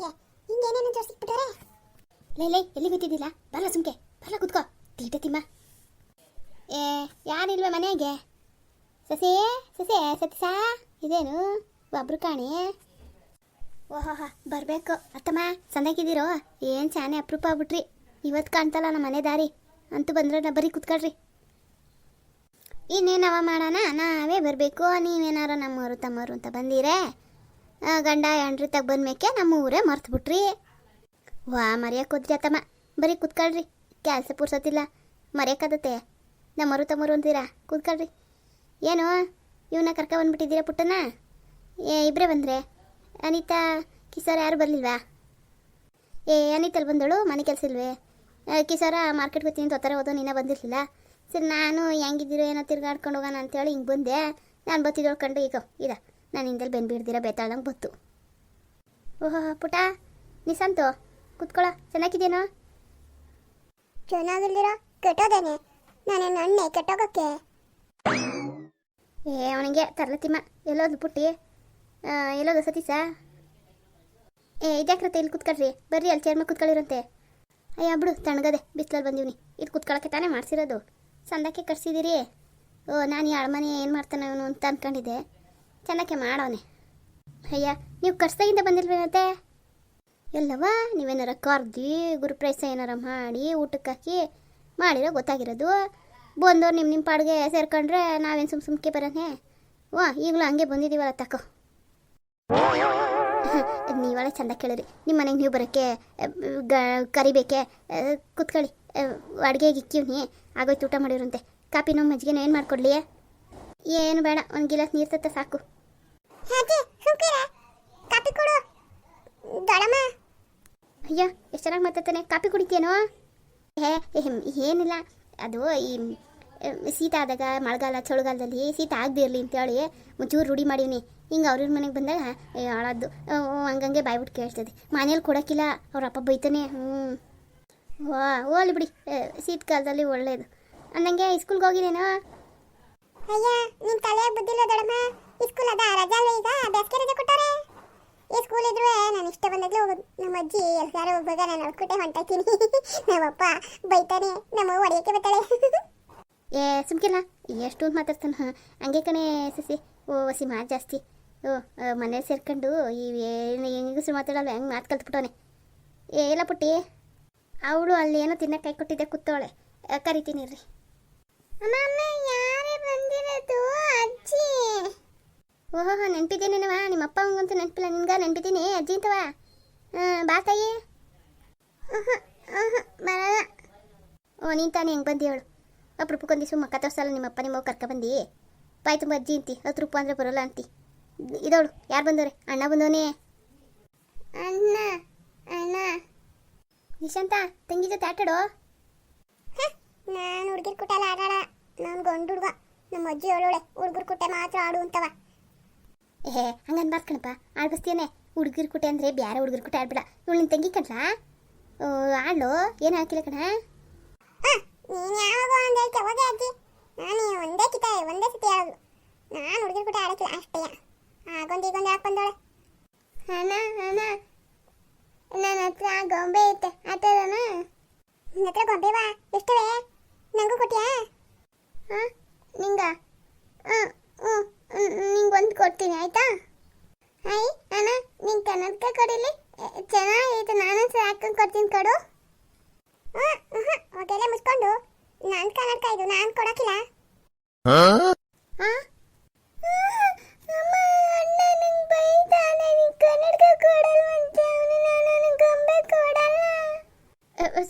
ನನಗೆ ಹಿಂಗೇನೇನು ಜೋಡಿಸಿಬಿಟ್ಟಾರೆ. ಲೇ ಎಲ್ಲಿ ಗೊತ್ತಿದ್ದಿಲ್ಲ, ಬರಲ್ಲ ಸುಮ್ಕೆ, ಬರಲ್ಲ ಕುತ್ಕೋ ತೀಟೆ ತಿಮ್ಮ. ಯಾರಿಲ್ವೇ ಮನೆಗೆ? ಸಸೆ ಸಸೆ ಸತೀಸ ಇದೇನು ಒಬ್ರು ಕಾಣಿ. ಓಹೋ ಬರಬೇಕು ಅತ್ತಮ್ಮ, ಸಂದಾಗಿದ್ದೀರೋ? ಏನು ಚಾನೆ ಅಪರೂಪ ಆಗ್ಬಿಟ್ರಿ, ಇವತ್ತು ಕಾಣ್ತಲ್ಲ ನಮ್ಮ ಮನೆ ದಾರಿ ಅಂತೂ. ಬಂದ್ರೆ ನಾ ಬರೀ ಕುತ್ಕೊಳ್ರಿ. ಇನ್ನೇನವ ಮಾಡೋಣ, ನಾವೇ ಬರಬೇಕು, ನೀವೇನಾರ ನಮ್ಮವರು ತಮ್ಮವರು ಅಂತ ಬಂದಿರೇ ಗಂಡ ಹೆಂಡ್ರಿ ತಗ ಬಂದ್ಮೇಕೆ ನಮ್ಮ ಊರೇ ಮರ್ತುಬಿಟ್ರಿ. ವಾ ಮರೆಯಕ್ಕೆ ಹೋದ್ರಿ ಅತ್ತಮ್ಮ, ಬರೀ ಕುತ್ಕೊಳ್ರಿ, ಕೆಲಸ ಪುರ್ಸೋತಿಲ್ಲ, ಮರೆಯೋಕ್ಕಾದತ್ತೆ. ನಮ್ಮರು ತಮ್ಮರು ಅಂತೀರಾ, ಕೂತ್ಕೊಳ್ರಿ. ಏನು ಇವನ್ನ ಕರ್ಕೊಂಡ್ಬಂದ್ಬಿಟ್ಟಿದ್ದೀರಾ ಪುಟ್ಟನ? ಇಬ್ಬರೇ ಬಂದರೆ? ಅನಿತಾ ಕಿಸೋರ ಯಾರು ಬರಲಿಲ್ವಾ? ಅನಿತಲ್ಲಿ ಬಂದಳು, ಮನೆ ಕೆಲಸ ಇಲ್ವೇ? ಕಿಸೋರ ಮಾರ್ಕೆಟ್ಗೆ ಹೋಗ್ತೀನಿ ಅಂತ ಒತ್ತಾರೆ, ಹೋದೋ ನೀನೇ ಬಂದಿರಲಿಲ್ಲ. ಸರಿ ನಾನು ಹೆಂಗಿದ್ದೀರೋ ಏನೋ ತಿರ್ಗಾಡ್ಕೊಂಡು ಹೋಗೋಣ ಅಂತೇಳಿ ಹಿಂಗೆ ಬಂದೆ. ನಾನು ಬತ್ತಿದೊಳ್ಕೊಂಡು ಈಗ ನಾನು ಹಿಂದಲ್ಲಿ ಬೆಂಬಿಡ್ದಿರ ಬೇತಾಳಂಗೆ ಬತ್ತು. ಓಹೋ ಪುಟ ನಿಸಂತು ಕುತ್ಕೊಳ್ಳೋ, ಚೆನ್ನಾಗಿದ್ದೇನೋ? ಚೆನ್ನಾಗಿಲ್ದಿರೋ ಕೆಟ್ಟೋದೇನೆ, ನಾನೇನು ಅಣ್ಣೆ ಕೆಟ್ಟೋಗಕ್ಕೆ? ಅವನಿಗೆ ತರ್ಲತಿಮ್ಮ. ಎಲ್ಲೋದು ಪುಟ್ಟಿ? ಎಲ್ಲೋದು ಸತೀಸ? ಇದ್ಯಾಕ್ರತೆ ಇಲ್ಲಿ ಕುತ್ಕೊಳ್ರಿ, ಬರ್ರಿ ಅಲ್ಲಿ ಚೇರ್ಮ ಕುತ್ಕೊಳ್ಳಿರಂತೆ. ಅಯ್ಯ ಬಿಡು, ತಣ್ಣಗದೆ, ಬಿಸಿಲಲ್ಲಿ ಬಂದೀವ್ನಿ. ಇದು ಕುತ್ಕೊಳ್ಳೋಕ್ಕೆ ತಾನೇ ಮಾಡಿಸಿರೋದು, ಸಂದಕ್ಕೆ ಕಟ್ಸಿದ್ದೀರಿ. ನಾನು ಈ ಅಳಮನೆ ಏನು ಮಾಡ್ತಾನೆ ಅವನು ಅಂತ ಅಂದ್ಕೊಂಡಿದ್ದೆ, ಚೆನ್ನಾಗೆ ಮಾಡೋನೆ. ಅಯ್ಯ ನೀವು ಕಟ್ಸ್ದಾಗಿಂದ ಬಂದಿಲ್ವೇನತ್ತೆ? ಎಲ್ಲವ ನೀವೇನಾರ ಕರ್ದು ಗುರುಪ್ರೈಸ ಏನಾರ ಮಾಡಿ ಊಟಕ್ಕೆ ಹಾಕಿ ಮಾಡಿರೋ ಗೊತ್ತಾಗಿರೋದು. ಬಂದವ್ರು ನಿಮ್ಮ ಪಾಡಿಗೆ ಸೇರ್ಕೊಂಡ್ರೆ ನಾವೇನು ಸುಮ್ಕೆ ಬರೋನೆ. ಈಗಲೂ ಹಂಗೆ ಬಂದಿದ್ದೀವಲ್ಲ ತಕೋ. ನೀವಳೆ ಚಂದ ಕೇಳಿರಿ, ನಿಮ್ಮ ಮನೆಗೆ ನೀವು ಬರೋಕ್ಕೆ ಕರಿಬೇಕೆ? ಕುತ್ಕೊಳ್ಳಿ, ಅಡುಗೆಗೆ ಇಕ್ಕೀವ್ನಿ, ಆಗೋಯ್ತು ಊಟ ಮಾಡಿರಂತೆ. ಕಾಪಿನೋ ಮಜ್ಜಿಗೆನೋ ಏನು ಮಾಡ್ಕೊಡ್ಲಿ? ಏನು ಬೇಡ, ಒಂದು ಗಿಲಾಸ್ ನೀರು ತತ್ತ ಸಾಕು. ಕಾಪಿ ಕೊಡು ದೊಡಮ್ಮ. ಅಯ್ಯ ಎಷ್ಟು ಚೆನ್ನಾಗಿ ಮಾತಾಡ್ತಾನೆ, ಕಾಪಿ ಕುಡಿತೇನೋ? ಏನಿಲ್ಲ, ಅದು ಈ ಶೀತ ಆದಾಗ ಮಳೆಗಾಲ ಚಳಿಗಾಲದಲ್ಲಿ ಶೀತ ಆಗದೆ ಇರಲಿ ಅಂತೇಳಿ ಒಂಚೂರು ರೂಢಿ ಮಾಡೀನಿ. ಹಿಂಗೆ ಅವ್ರ ಮನೆಗೆ ಬಂದಾಗ ಹಾಳಾದ್ದು ಹಂಗಂಗೆ ಬಾಯ್ಬಿಟ್ಟು ಕೇಳ್ತದೆ. ಮನೇಲಿ ಕೊಡೋಕ್ಕಿಲ್ಲ, ಅವ್ರ ಅಪ್ಪ ಬೈತಾನೆ. ಹೋಗ್ಲಿ ಬಿಡಿ, ಶೀತಕಾಲದಲ್ಲಿ ಒಳ್ಳೇದು ಅಂದಂಗೆ. ಸ್ಕೂಲ್ಗೆ ಹೋಗಿದ್ದೇನೋ? ಅಯ್ಯ ನಿನ್ ತಲೆ ಬುದ್ಧಿಲ್ಲ ದೊಡಮ್ಮ, ಸ್ಕೂಲ್ ಅದ ರಜಾ ಅಲ್ವ, ಈಗ ಬೇಸಿಗೆ ರಜೆ ಕೊಟ್ಟಾರೆ. ಈ ಸ್ಕೂಲ್ ಇದ್ರು ನಾನು ಇಷ್ಟ ಬಂದಾಗಲೂ ಹೋಗೋದು. ನಮ್ಮ ಅಜ್ಜಿ ಎಲ್ಲಾರು ಹೋಗುವಾಗ ನಾನು ಅಳ್ಕೊಟ್ಟೆ ಹೊಂಟಾಯ್ತೀನಿ. ನಮ್ಮಪ್ಪ ಬೈತಾನೆ, ನಮ್ಮ ಹೊಡೆಯೋಕ್ಕೆ ಬರ್ತಾಳೆ. ಸುಮ್ಕಿಲ್ಲ, ಎಷ್ಟು ಮಾತಾಡ್ತಾನೆ. ಹಂಗೆ ಕಣೆ ಸಸಿ, ಹಸಿ ಮಾತು ಜಾಸ್ತಿ. ಮನೇಲಿ ಸೇರ್ಕೊಂಡು ಈ ಹೆಂಗಸರು ಮಾತಾಡಲ್ಲ, ಹೆಂಗೆ ಮಾತು ಕಲ್ತ್ಬಿಟ್ಟವನೆ. ಇಲ್ಲ ಪುಟ್ಟಿ, ಅವಳು ಅಲ್ಲಿ ಏನೋ ತಿನ್ನಕ್ಕೆ ಕೈ ಕೊಟ್ಟಿದ್ದೆ, ಕೂತವಳೆ, ಕರಿತೀನಿ ರೀ. ಅಮ್ಮ ಯಾರೇ ಬಂದಿರೋದು? ಅಜ್ಜಿ. ಓಹೋ ನೆನ್ಪಿದ್ದೀನೇನವ, ನಿಮ್ಮ ಅಪ್ಪ ಹಂಗಂತೂ ನೆನಪಿಲ್ಲ ನಿನ್ಗೆ, ನೆನ್ಪಿದ್ದೀನಿ ಅಜ್ಜಿ ಅಂತವ. ಬಾ ತಾಯಿ. ಬರಲ್ಲ. ನೀನು ತಾನೇ ಹೆಂಗೆ ಬಂದಿ ಅವಳು? ಅಪ್ರೂಪಕ್ಕೊಂದು ದಿವಸ ಮಕ್ಕ ತೋರ್ಸಲ್ಲ ನಿಮ್ಮಪ್ಪ ನಿಮ್ಮವ್ ಕರ್ಕೊಬಂದು ಬಾಯ್ ತುಂಬ ಅಜ್ಜಿ ಅಂತಿ, 10 ರೂಪಾಯಿ ಅಂದರೆ ಬರೋಲ್ಲ ಅಂತಿ. ಇದವಳು ಯಾರು ಬಂದವ್ರೆ? ಅಣ್ಣ ಬಂದವನೇ. ಅಣ್ಣ ಅಣ್ಣ ನಿಶಾಂತ ತಂಗಿ ಜೊತೆ ಆಟಾಡೋ. ನಾನು ಹುಡುಗಿರ್ ಕುಟ್ಟೆಲ್ಲ ಆಡಾಡ, ನಾನು ಗಂಡು ಹುಡುಗ. ನಮ್ಮ ಅಜ್ಜಿ ಹೇಳೋಳೆ ಹುಡುಗರು ಕುಟ್ಟೆ ಮಾತ್ರ ಆಡು ಅಂತವ. ಹಂಗನ್ಬಾರ್ದು ಕಣಪ್ಪ, ಆಡ್ಬಸ್ತೀಯನೇ. ಹುಡುಗಿರ್ ಕುಟ್ಟೆ ಅಂದರೆ ಬ್ಯಾರೆ ಹುಡುಗರು ಕುಟ್ಟೆ ಆಡ್ಬೇಡ. ಇವಳು ನಿನ್ನ ತಂಗಿ ಕಣ್ಲಾ, ಆಡ್ಲು ಏನು ಹಾಕಿಲ್ಲ ಕಣ. ನೀನು ಯಾವಾಗ ಒಂದು ಹೇಳ್ತೆ ಹೋಗಿ ಅಜ್ಜಿ, ನಾನು ಒಂದೇ ಸತಿ ಹೇಳೋದು. ನಾನು ಹುಡುಗಿರ್ ಕುಟ್ಟೆ ಆಡಕ್ಕಿಲ್ಲ ಅಷ್ಟೇ, ಆಗೊಂದು ಈಗೊಂದು ಹಾಕೊಂಡೋಳೆ. ಅಣ್ಣ ಅಣ್ಣ ನನ್ನ ಹತ್ರ ಗೊಂಬೆ ಐತೆ, ಆಟೋದನ? ನಿನ್ನ ಹತ್ರ ಗೊಂಬೆವಾ? ಎಷ್ಟವೆ? ನಂಗೂ ಕೊಟ್ಟಿಯಾ? ನಿಂಗ? ನಿಂಗೊಂದು ಕೊಡ್ತೀನಿ ಆಯ್ತಾ? ಐ ಅಣ್ಣ ನಿಂಗೆ ಕನ್ನಡಕ ಕೊಡಿಲಿ, ಚೆನ್ನಾಗೈತೆ, ನಾನು ಹಾಕೊಂಡು ಕೊಡ್ತೀನಿ ಕೊಡು. ಹೊಗೆಲ್ಲ ಮುಚ್ಕೊಂಡು ನಾನು ಕನ್ನಡಕ ಇದು ನಾನು ಕೊಡೋಕ್ಕಿಲ್ಲ.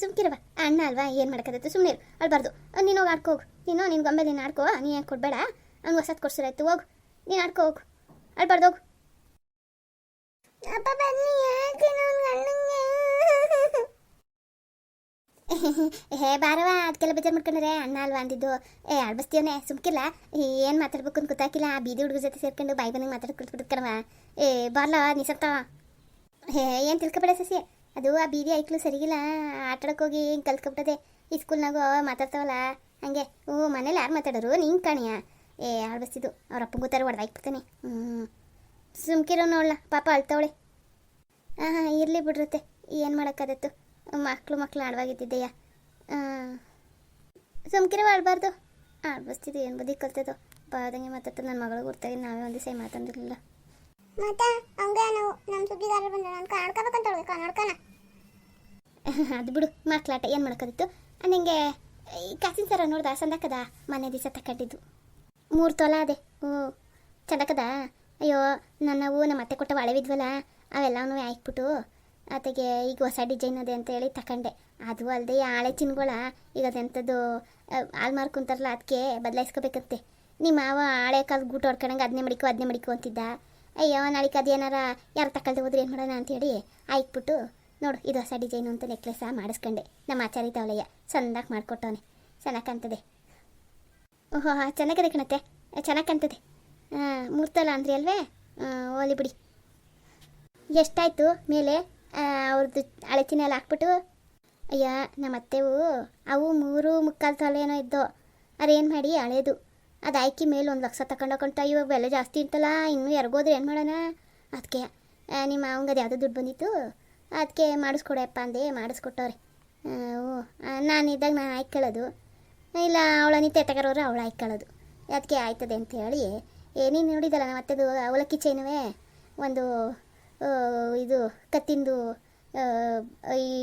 ಸುಮ್ಕಿರವ, ಅಣ್ಣ ಅಲ್ವಾ, ಏನು ಮಾಡೋಕ್ಕಾಗತ್ತೆ, ಸುಮ್ಮನೆ ಅಳ್ಬಾರ್ದು. ನೀನು ಹೋಗಿ ಆಡ್ಕೋ ಹೋಗು, ನಿನ್ನ ಗೊಂಬೆ ನೀನು ಆಡ್ಕೋ, ನೀನು ಕೊಡಬೇಡ. ಹಂಗೆ ಹೊಸದು ಕೊಡ್ಸಿರಾಯ್ತು, ಹೋಗು ನೀನು ಆಡ್ಕೋ ಹೋಗು, ಅಳ್ಬಾರ್ದು ಹೋಗು. ಅಪ್ಪ ಬನ್ನಿ, ಯಾಕೆ ನನ್ನ ಅಣ್ಣಂಗೆ? ಬಾರವ, ಅದಕ್ಕೆಲ್ಲ ಬೇಜಾರು ಮಾಡ್ಕೊಂಡ್ರೆ ಅಣ್ಣ ಅಲ್ವಾ ಅಂದಿದ್ದು. ಆಡ್ಬಸ್ತೀವನೇ, ಸುಮ್ಕಿಲ್ಲ. ಏನು ಮಾತಾಡ್ಬೇಕು ಅಂತ ಗೊತ್ತಾಗಿಲ್ಲ, ಆ ಬೀದಿ ಹುಡುಗ ಜೊತೆ ಸೇರ್ಕೊಂಡು ಬಾಯಿ ಬಂದಂಗೆ ಮಾತಾಡ್ಕೊಳ್ಬಿಟ್ಟು ಕಣವ. ಬಾರ್ಲವ ನಿಸಂತ. ಏನು ತಿಳ್ಕೊಬೇಡ ಸಸಿ, ಅದು ಆ ಬೀದಿ ಐಕ್ಲು ಸರಿಗಿಲ್ಲ, ಆಟಾಡಕ್ಕೆ ಹೋಗಿ ಹಿಂಗೆ ಕಲ್ತ್ಕೊಬಿಟ್ಟದೆ. ಈ ಸ್ಕೂಲ್ನಾಗೂ ಮಾತಾಡ್ತಾವಲ್ಲ ಹಂಗೆ. ಮನೇಲಿ ಯಾರು ಮಾತಾಡೋರು? ನಿಂಗೆ ಕಾಣಿಯ. ಆಡ್ಬಸ್ತಿದ್ದು ಅವ್ರ ಅಪ್ಪಂಗೆ ಗೊತ್ತಾರ ಹೊಡೆದಾಕ್ಬಿಡ್ತಾನೆ. ಸುಮ್ಕಿರೋ ನೋಡ್ಲ, ಪಾಪ ಅಳ್ತಾವಳೆ. ಹಾಂ ಇರಲಿ ಬಿಡ್ರತ್ತೆ, ಏನು ಮಾಡೋಕ್ಕಾದತ್ತು, ಮಕ್ಕಳು ಆಡವಾಗಿದ್ದಿದ್ದೆಯ. ಸುಮ್ಕಿರವ ಆಡಬಾರ್ದು, ಆಡ್ಬಸ್ತಿದ್ದು ಏನು ಬುದ್ಧಿ ಕಲ್ತದೋ ಬಾದಂಗೆ ಮಾತಾಡ್ತದೆ. ನನ್ನ ಮಗಳಿಗೆ ಗುರ್ತಾಗಿ ನಾವೇ ಒಂದು ದಿವಸ ಮಾತಾಡಿರಲಿಲ್ಲ. ಮತ್ತೆ ಹಂಗೆ ನಾವು ನಮ್ಮ ಸುದ್ದಿಗಾರರು ಬಂದ್ರೆ ನಾನು ಕಾಣ್ಕೋಬೇಕಂತ ಹೇಳಿ ಕನ್ನಡಕನ. ಅದು ಬಿಡು, ಮಕ್ಕಳಾಟ ಏನು ಮಾಡೋಕ್ಕಾದಿತ್ತು. ನಿಂಗೆ ಈ ಕಾಸಿನ ಸರ ನೋಡ್ದ ಸಂದಕದ ಮನೆ ದಿವಸ ತಗೊಂಡಿದ್ದು 3 ತೊಲ ಅದೇ. ಚಂದಕದ. ಅಯ್ಯೋ ನನ್ನವು ನಮ್ಮ ಅತ್ತೆ ಕೊಟ್ಟ ಒಳವಿದ್ವಲ್ಲ ಅವೆಲ್ಲವೂ ಹಾಕ್ಬಿಟ್ಟು ಆತೆಗೆ ಈಗ ಹೊಸ ಡಿಸೈನ್ ಅದೇ ಅಂತ ಹೇಳಿ ತಗೊಂಡೆ. ಅದು ಅಲ್ಲದೆ ಹಳೆ ಚಿನ್ಗಳ ಈಗ ಅದೆಂಥದ್ದು ಹಾಳು ಮಾರ್ಕೊಂತಾರಲ್ಲ ಅದಕ್ಕೆ ಬದಲಾಯಿಸ್ಕೋಬೇಕಂತೆ. ನಿಮ್ಮ ಮಾವ ಹಳೆ ಕಾಲ ಗೂಟ ಹೊಡ್ಕೊಂಡಂಗೆ ಅದನ್ನೇ ಮಡಿಕೋ ಅಂತಿದ್ದ. ಅಯ್ಯೋ ನಾಳಿಗೆ ಅದೇನಾರ ಯಾರು ತಗೊಳ್ದೆ ಹೋದ್ರೆ ಏನು ಮಾಡೋಣ ಅಂತೇಳಿ ಹಾಕ್ಬಿಟ್ಟು ನೋಡು ಇದು ಹೊಸ ಡಿಸೈನು ಅಂತ ನೆಕ್ಲೆಸ ಮಾಡಿಸ್ಕೊಂಡೆ. ನಮ್ಮ ಆಚಾರಿ ತವಲಯ್ಯ ಸಂದಾಗಿ ಮಾಡಿಕೊಟ್ಟವನೆ. ಚೆನ್ನಾಗಿ ಕಾಣ್ತದೆ. ಓಹೋ ಚೆನ್ನಾಗಿದೆ ಕಣತ್ತೆ, ಚೆನ್ನಾಗಿ ಕಾಣ್ತದೆ. 3 ತೊಲ ಅಂದ್ರಿ ಅಲ್ವೇ? ಓಲಿ ಬಿಡಿ. ಎಷ್ಟಾಯಿತು ಮೇಲೆ ಅವ್ರದ್ದು ಹಳೆ ಚಿನ್ನ ಎಲ್ಲ ಹಾಕ್ಬಿಟ್ಟು? ಅಯ್ಯ ನಮ್ಮ ಅತ್ತೆವು ಅವು 3.25 ತೊಲ ಏನೋ ಇದ್ದೋ. ಅದೇನು ಮಾಡಿ ಹಳೇದು ಅದು ಆಯ್ಕೆ ಮೇಲೆ 1 ಲಕ್ಷ ತಗೊಂಡೋಕೊಂಟ. ಇವಾಗ ಬೆಲೆ ಜಾಸ್ತಿ ಇರ್ತಲ್ಲ, ಇನ್ನೂ ಎರಗೋದ್ರೆ ಏನು ಮಾಡೋಣ. ಅದಕ್ಕೆ ನಿಮ್ಮ ಅವಂಗೆ ಅದು ಯಾವುದೋ ದುಡ್ಡು ಬಂದಿತ್ತು, ಅದಕ್ಕೆ ಮಾಡಿಸ್ಕೊಡಪ್ಪ ಅಂದೆ, ಮಾಡಿಸ್ಕೊಟ್ಟವ್ರೆ. ನಾನಿದ್ದಾಗ ನಾನು ಹಾಕ್ಕೊಳ್ಳೋದು, ಇಲ್ಲ ಅವಳ ನಿತ್ಯ ತಗೋರೋರು ಅವಳು ಹಾಕ್ಕೊಳ್ಳೋದು. ಅದಕ್ಕೆ ಆಯ್ತದೆ ಅಂಥೇಳಿ ನೀನು ನೋಡಿದಲ್ಲ ನಮ್ಮ ಅತ್ತೆದು ಅವಲಕ್ಕಿ ಚೈನುವೆ ಒಂದು ಇದು ಕತ್ತಿಂದು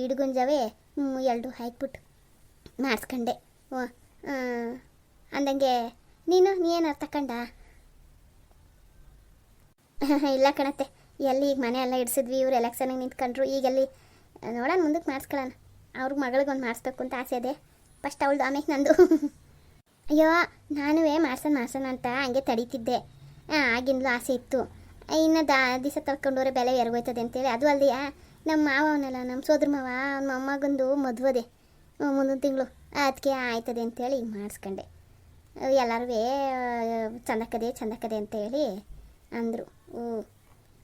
ಇಡ್ಗುಂಜವೇ 2 ಹಾಕ್ಬಿಟ್ಟು ಮಾಡಿಸ್ಕೊಂಡೆ. ಅಂದಂಗೆ ನೀನೇನಾರು ತಗೊಂಡ? ಇಲ್ಲ ಕಣತ್ತೆ, ಎಲ್ಲಿ ಈಗ ಮನೆ ಎಲ್ಲ ಇಡ್ಸಿದ್ವಿ, ಇವ್ರು ಎಲೆಕ್ಷನ್ಗೆ ನಿಂತ್ಕೊಂಡ್ರು. ಈಗೆಲ್ಲಿ ನೋಡೋಣ, ಮುಂದಕ್ಕೆ ಮಾಡಿಸ್ಕೊಳ್ಳೋಣ. ಅವ್ರಿಗೆ ಮಗಳಿಗೆ ಒಂದು ಮಾಡಿಸ್ಬೇಕು ಅಂತ ಆಸೆ ಇದೆ. ಫಸ್ಟ್ ಅವಳ್ದು ಆಮೇಲೆ ನಂದು. ಅಯ್ಯೋ ನಾನುವೇ ಮಾಡ್ಸೋಣ ಅಂತ ಹಂಗೆ ತಡೀತಿದ್ದೆ. ಆಗಿಂದಲೂ ಆಸೆ ಇತ್ತು. ಇನ್ನು ದಿವಸ ತಳ್ಕೊಂಡವ್ರೆ ಬೆಲೆ ಎರಗೋಯ್ತದೆ ಅಂತೇಳಿ. ಅದು ಅಲ್ಲದೆ ನಮ್ಮ ಮಾವನಲ್ಲ, ನಮ್ಮ ಸೋದ್ರ ಮಾವ ಅವ್ನ ಮೊಮ್ಮಗಂದು ಮದುವೆ ಮುಂದಿನ ತಿಂಗಳು, ಅದಕ್ಕೆ ಆಯ್ತದೆ ಅಂತೇಳಿ ಈಗ ಮಾಡಿಸ್ಕೊಂಡೆ. ಎಲ್ಲರೂ ಚಂದಕ್ಕದೆ ಅಂತೇಳಿ ಅಂದರು.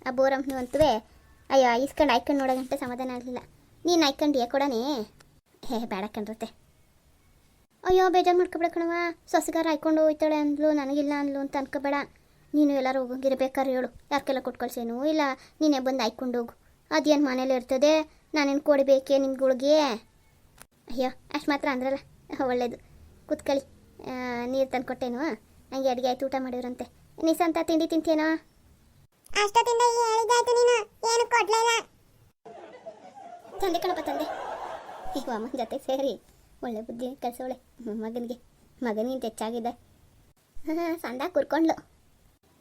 ಆ ಬೋರಮ್ಮನು ಅಂತವೇ ಅಯ್ಯೋ ಹಾಯ್ಕೊಂಡು ನೋಡೋ ಗಂಟೆ ಸಮಾಧಾನ ಆಗಲಿಲ್ಲ. ನೀನು ಹಾಯ್ಕೊಂಡ್ಯಾ ಕೊಡನೇ? ಬೇಡ ಕಣ್ರತ್ತೆ. ಅಯ್ಯೋ ಬೇಜಾರು ಮಾಡ್ಕೊಬೇಡ ಕಣವ, ಸೊಸೆಗಾರ ಹಾಯ್ಕೊಂಡು ಹೋಯ್ತಾಳೆ ಅಂದ್ಲು, ನನಗಿಲ್ಲ ಅಂದ್ಲು ಅಂತ ಅನ್ಕೋಬೇಡ. ನೀನು ಎಲ್ಲರೂ ಹೋಗಿರ್ಬೇಕಾದ್ರೆ ಹೇಳು, ಯಾರಿಗೆಲ್ಲ ಕೊಟ್ಕೊಳ್ಸೇನು, ಇಲ್ಲ ನೀನೇ ಬಂದು ಹಾಯ್ಕೊಂಡು ಹೋಗು. ಅದೇನು ಮನೇಲಿ ಇರ್ತದೆ, ನಾನೇನು ಕೊಡಬೇಕೇ ನಿಮ್ಗಳಿಗೆ? ಅಯ್ಯೋ ಅಷ್ಟು ಮಾತ್ರ ಅಂದ್ರಲ್ಲ, ಒಳ್ಳೇದು. ಕೂತ್ಕೊಳ್ಳಿ, ನೀರು ತಂದು ಕೊಟ್ಟೇನು? ಹಂಗೆ ಅಡುಗೆ ಆಯ್ತು, ಊಟ ಮಾಡಿದ್ರಂತೆ. ನಿಸಂತ ತಿಂಡಿ ತಿಂತೇನೋ? ಅಷ್ಟೊತ್ತಿಂದ ಹೇಳಿದಾಯ್ತು, ನೀನು ಏನು ಕೊಡ್ಲಿಲ್ಲ. ತಂದೆ ಕಣಪ್ಪ ತಂದೆ. ಈಗ ಅಮ್ಮನ ಜೊತೆ ಸೇರಿ ಒಳ್ಳೆ ಬುದ್ಧಿ ಕಲಿಸೋಳೆ ಮಗನಿಗೆ ಹೆಚ್ಚಾಗಿದೆ. ಸಂದ ಕೂರ್ಕೊಂಡ್ಲು.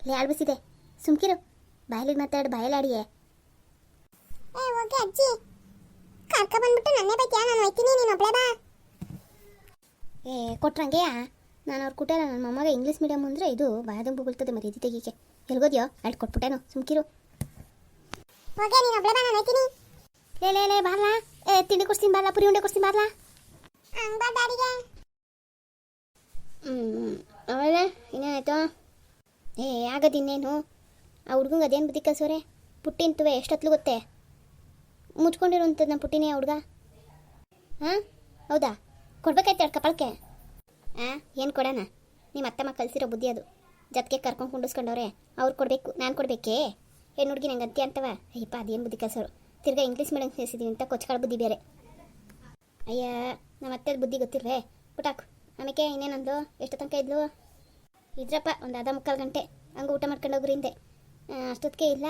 ಆಡ್ಬಿಸಿದೆ, ಸುಮ್ಕಿರು, ಬಾಯಲಿಗೆ ಮಾತಾಡು, ಬಾಯಲಾಡಿಯೇ. ಓಕೆ ಅಜ್ಜಿ, ಕರ್ಕ ಬಂದ್ಬಿಟ್ಟು ನನ್ನೇ ಬೈತ್ಯಾ? ನಾನು ಹೋಯ್ತೀನಿ, ನೀನು ಒಬ್ಳೆ ಬಾ. ಕೊಟ್ರಂಗೆಯಾ? ನಾನು ಅವ್ರ ಕುಟೇರ ನನ್ನ ಮೊಮ್ಮಗ ಇಂಗ್ಲೀಷ್ ಮೀಡಿಯಮ್ ಅಂದರೆ ಇದು ಬಾಯದಂಬು ಬೀಳ್ತದೆ ಮರ್ಯಾದೆ ತೆಗೀಕೆ. ಎಲ್ಗೋದ್ಯೋ ಅಲ್ಲಿ ಕೊಟ್ಬಿಟ್ಟೇನು, ಸುಮ್ಕಿರು. ಓಕೆ ನೀನು ಒಬ್ಳೆ ಬಾ, ನಾನು ಹೋಯ್ತೀನಿ. ಲೇ ಬಾರ್ಲಾ, ತಿಂಡಿ ಕೊಡ್ತೀನಿ ಬಾರ್ಲಾ, ಪುರಿ ಉಂಡೆ ಕೊಡ್ತೀನಿ ಬಾರ್ಲಾ. ಹಂಗೆ ಬಾ ಡ್ಯಾಡಿಗೆ. ಆಮೇಲೆ ಇನ್ನೇನಾಯ್ತು? ಆಗದಿನ್ನೇನು? ಆ ಹುಡ್ಗಂಗೆ ಅದೇನು ಬುದ್ಧಿ ಕಲ್ಸೋರೆ? ಪುಟ್ಟಿಂತುವೆ ಎಷ್ಟೊತ್ಲು ಗೊತ್ತೇ? ಮುಚ್ಕೊಂಡಿರುವಂಥದ್ದು ನಮ್ಮ ಪುಟ್ಟಿನೇ ಹುಡ್ಗ. ಹಾಂ ಹೌದಾ? ಕೊಡ್ಬೇಕಾಯ್ತು ಎರಡು ಕಪಾಳಕ್ಕೆ. ಏನು ಕೊಡೋಣ? ನಿಮ್ಮ ಅತ್ತಮ್ಮ ಕಲಿಸಿರೋ ಬುದ್ಧಿ ಅದು. ಜೊತೆಗೆ ಕರ್ಕೊಂಡು ಕುಂಡಿಸ್ಕೊಂಡವ್ರೆ, ಅವ್ರು ಕೊಡಬೇಕು, ನಾನು ಕೊಡಬೇಕೇ? ಹೆಣ್ಣು ಹುಡುಗಿ ನಂಗೆ ಅಂತ್ಯ ಅಂತವ? ಅಯ್ಯಪ್ಪ ಅದೇನು ಬುದ್ಧಿ ಕಲ್ಸೋರು. ತಿರ್ಗಾ ಇಂಗ್ಲೀಷ್ ಮೀಡಿಯಂ ಸೇರಿಸಿದೀವಿ ಅಂತ ಕೊಚ್ಕಾಳ ಬುದ್ಧಿ ಬೇರೆ. ಅಯ್ಯ ನಮ್ಮ ಅತ್ತೆ ಬುದ್ಧಿ ಗೊತ್ತಿಲ್ವೇ? ಪುಟಾಕು. ಆಮೇಲೆ ಇನ್ನೇನಂದು? ಎಷ್ಟು ತನಕ ಇದ್ಲು? ಇದ್ರಪ್ಪ ಒಂದು 1/4 ಗಂಟೆ ಹಂಗೆ ಊಟ ಮಾಡ್ಕೊಂಡು ಹೋಗ್ರಿ ಹಿಂದೆ. ಅಷ್ಟೊತ್ತಿಗೆ ಇಲ್ಲ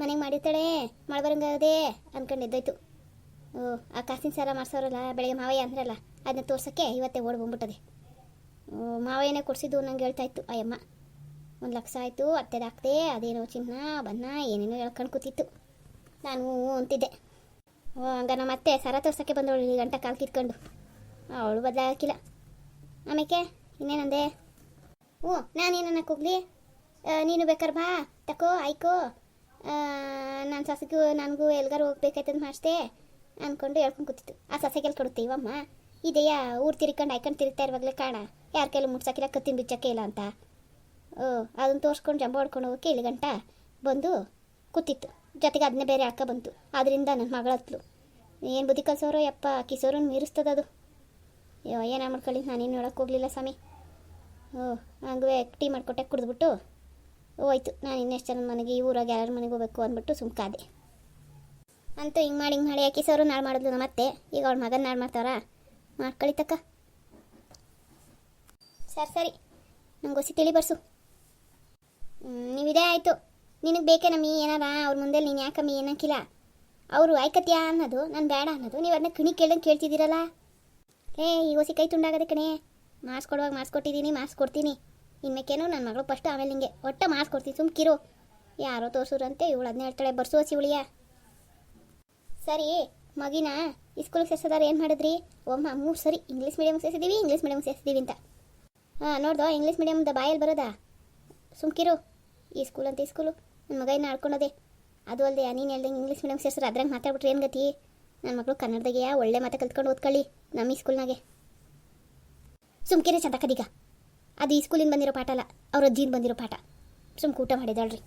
ಮನೆಗೆ ಮಾಡಿರ್ತಾಳೆ, ಮಳೆ ಬರಂಗದೆ ಅಂದ್ಕೊಂಡು ಎದ್ದೋಯ್ತು. ಆ ಕಾಸಿನ ಸಾರ ಮಾಡ್ಸೋರಲ್ಲ ಬೆಳಗ್ಗೆ ಮಾವಯ್ಯ ಅಂದ್ರಲ್ಲ, ಅದನ್ನ ತೋರ್ಸೋಕ್ಕೆ ಇವತ್ತೇ ಓಡಿ ಬಂದ್ಬಿಟ್ಟದೆ. ಮಾವಯ್ಯನೇ ಕೊಡಿಸಿದ್ದು ನಂಗೆ ಹೇಳ್ತಾ ಇತ್ತು ಅಯ್ಯಮ್ಮ. 1 ಲಕ್ಷ ಆಯಿತು, ಅತ್ತೆದಾಕ್ದೆ, ಅದೇನೋ ಚಿನ್ನ ಬನ್ನ ಏನೇನೋ ಹೇಳ್ಕೊಂಡು ಕೂತಿತ್ತು. ನಾನು ಅಂತಿದ್ದೆ. ಹಂಗ ನಮ್ಮ ಅತ್ತೆ ಸರ ತೋರ್ಸೋಕ್ಕೆ ಬಂದವಳು, ಈ ಗಂಟೆ ಕಾಲು ಕಿತ್ಕೊಂಡು. ಅವಳು ಬದಲಾಗಿಲ್ಲ. ಆಮೇಲೆ ಇನ್ನೇನಂದೆ? ನಾನೇನನ್ನಕ್ಕೆ ಹೋಗ್ಲಿ, ನೀನು ಬೇಕಾರೆ ಬಾ ತಕೋ ಆಯ್ಕೋ, ನನ್ನ ಸೊಸೆಗೂ ನನಗೂ ಎಲ್ಗಾರು ಹೋಗ್ಬೇಕಾಯ್ತದ ಮಾಡಿಸ್ದೆ ಅಂದ್ಕೊಂಡು ಹೇಳ್ಕೊಂಡು ಕೂತಿತ್ತು. ಆ ಸೊಸೆಗೆಲ್ಲಿ ಕೊಡುತ್ತೆ ಇವಮ್ಮ? ಇದೆಯಾ ಊರು ತಿರ್ಕೊಂಡು ಆಯ್ಕೊಂಡು ತಿರುಗ್ತಾ ಇರುವಾಗಲೇ ಕಾಣ, ಯಾರ ಕೈಲೂ ಮುಟ್ಸೋಕ್ಕಿಲ್ಲ, ಕತ್ತಿನ ಬಿಚ್ಚೋಕ್ಕೆ ಇಲ್ಲ ಅಂತ. ಅದನ್ನು ತೋರಿಸ್ಕೊಂಡು ಜಂಬ ಹೊಡ್ಕೊಂಡು ಹೋಗೋಕ್ಕೆ ಇಲ್ಲಿ ಗಂಟ ಬಂದು ಕೂತಿತ್ತು. ಜೊತೆಗೆ ಅದನ್ನೇ ಬೇರೆ ಹಾಕ ಬಂತು. ಅದರಿಂದ ನನ್ನ ಮಗಳತ್ಲು. ಏನು ಬುದ್ಧಿ ಕಲ್ಸೋರು ಯಪ್ಪ, ಕಿಸೋರನ್ನು ಮೀರಿಸ್ತದ ಅದು. ಏನ ಮಾಡ್ಕೊಳ್ಳಿ, ನಾನೇನು ಹೇಳೋಕ್ಕೆ ಹೋಗಲಿಲ್ಲ ಸ್ವಾಮಿ. ಹಂಗೆ ಟೀ ಮಾಡಿಕೊಟ್ಟೆ ಕುಡಿದ್ಬಿಟ್ಟು ಹೋಯ್ತು. ನಾನು ಇನ್ನೆಷ್ಟು ಜನ ಮನೆಗೆ ಈ ಊರಾಗ ಯಾರ ಮನೆಗೆ ಹೋಗ್ಬೇಕು ಅಂದ್ಬಿಟ್ಟು ಸುಮ್ಕಾದೆ. ಅಂತೂ ಹಿಂಗೆ ಮಾಡಿ ಯಾಕೆ ಸರು ನಾಳು ಮಾಡಿದ್ಲು ಮತ್ತೆ ಈಗ ಅವ್ಳ ಮಗನ ನಾಳು ಮಾಡ್ತಾವ್ರ ಮಾಡ್ಕೊಳಿತಕ್ಕ. ಸರಿ ನಂಗೆ ಗೊಸಿ ತಿಳಿ ಬರ್ಸು. ನೀವಿದೇ ಆಯಿತು. ನಿನಗೆ ಬೇಕೇ ನಮ್ಮಿ ಏನಾರ ಅವ್ರ ಮುಂದೆ ನೀನು ಯಾಕಮ್ಮಿ ಏನಕ್ಕಿಲ್ಲ. ಅವರು ಆಯ್ಕತ್ಯಾ ಅನ್ನೋದು ನಾನು ಬೇಡ ಅನ್ನೋದು ನೀವು ಅದನ್ನ ಕಿಣಿ ಕೇಳ್ದಂಗೆ ಕೇಳ್ತಿದ್ದೀರಲ್ಲ. ಈಗ ಹೊಸಿ ಕೈ ತುಂಡಾಗದೆ ಕಣೆ. ಮಾಡಿಸ್ಕೊಡುವಾಗ ಮಾಡಿಸ್ಕೊಟ್ಟಿದ್ದೀನಿ, ಮಾಡಿಸ್ಕೊಡ್ತೀನಿ. ಇನ್ಮೇಕೇನು ನನ್ನ ಮಗಳು ಫಸ್ಟು, ಆಮೇಲೆ ನಿಂಗೆ ಒಟ್ಟು ಮಾಡಿಸ್ಕೊಡ್ತೀನಿ. ಸುಮ್ಕಿರು. ಯಾರೋ ತೋರ್ಸುರಂತೆ ಇವಳು ಅದನ್ನ ಹೇಳ್ತಾಳೆ. ಬರ್ಸು ಹಸಿ ಉಳಿಯ. ಸರಿ, ಮಗಿನ ಸ್ಕೂಲಿಗೆ ಸೇರ್ಸೋದಾರೆ ಏನು ಮಾಡಿದ್ರಿ? ಒಮ್ಮ 3 ಸರಿ ಇಂಗ್ಲೀಷ್ ಮೀಡಿಯಮ್ಗೆ ಸೇರಿಸಿದ್ದೀವಿ ಅಂತ. ನೋಡ್ದೋ ಇಂಗ್ಲೀಷ್ ಮೀಡಿಯಮ್ದ ಬಾಯಲ್ಲಿ ಬರೋದಾ? ಸುಮ್ಕಿರು. ಈ ಸ್ಕೂಲ್ ಅಂತ ಈ ಸ್ಕೂಲು ನನ್ನ ಮಗ ಇನ್ನು ಆಡ್ಕೊಳೋದೆ. ಅದು ಅಲ್ಲದೆ ನೀನು ಹೇಳ್ದಂಗೆ ಇಂಗ್ಲೀಷ್ ಮೀಡಿಯಮ್ ಸೇರ್ಸ್ರೆ ಅದ್ರಾಗ ಮಾತಾಡ್ಬಿಟ್ರೆ ಏನು ಗತಿ? ನನ್ನ ಮಗಳು ಕನ್ನಡದಾಗೆ ಒಳ್ಳೆ ಮಾತು ಕಲ್ತ್ಕೊಂಡು ಓದ್ಕೊಳ್ಳಿ ನಮ್ಮ ಈ ಸ್ಕೂಲ್ನಾಗೆ. ಸುಮ್ಕಿರಿ ಚಂದಕ್ಕದೀಗ. ಅದು ಈ ಸ್ಕೂಲಿಂದ ಬಂದಿರೋ ಪಾಠ ಅಲ್ಲ, ಅವ್ರ ಅಜ್ಜಿಯಿಂದ ಬಂದಿರೋ ಪಾಠ. ಊಟ ಮಾಡಿದಾಳ್ರಿ.